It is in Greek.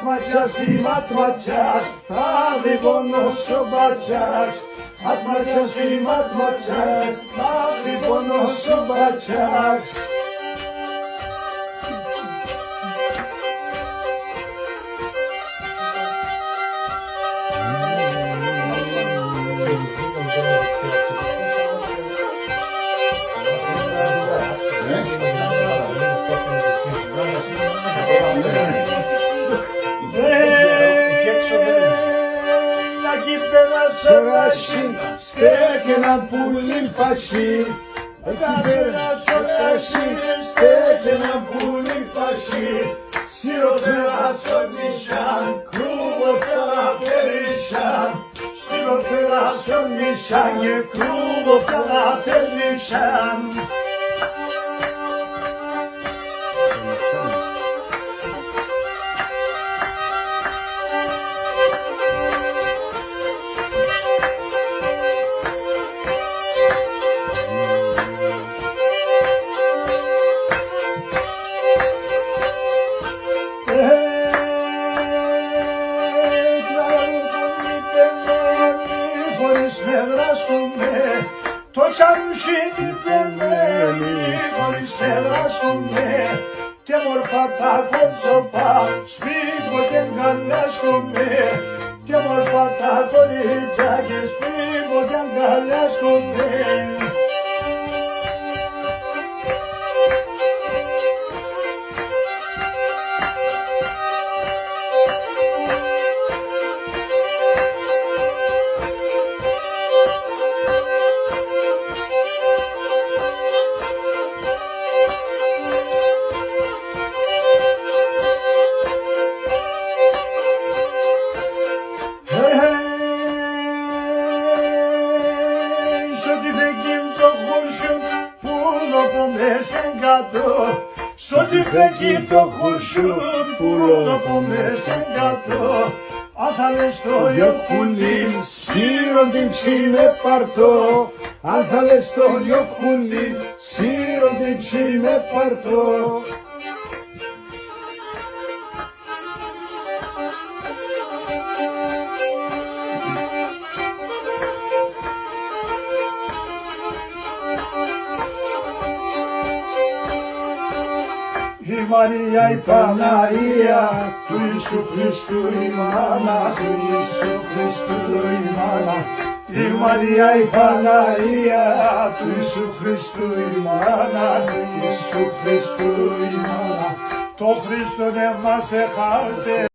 ματματσιάς, θα λιβώνος ο μπατσιάς. Ματματσιάς, θα λιβώνος ο μπατσιάς. Στέκει ένα πουλί φασί, στέκει ένα πουλί φασί. Σιροπέρα στον νησιάν, κρούβο τα περίσσιαν. Σιροπέρα στον νησιάν και κρούβο τα περίσσιαν. Το τσαρουσίνι πεμένη χωρίς πεδράσουμε και μορφά τα κότσοπα σπίτι και αγκαλιάσκουμε και μορφά τα κορίτσια και σπίτι και αγκαλιάσκουμε. Σ' ό,τι φέγγει το χουρσούν πουλό από μέσα κάτω. Αν θα λες το γιοκουλί, σύρον την ψήνε παρτό. Αν θα λες το γιοκουλί, σύρον την ψήνε παρτό. Η Μαρία η Παναγία του Ιησού Χριστού η μάνα, του Ιησού Χριστού η μάνα. Η Μαρία η Παναγία του Ιησού Χριστού η μάνα, του Ιησού Χριστού η μάνα. Το Χριστό δεν μας έχασε.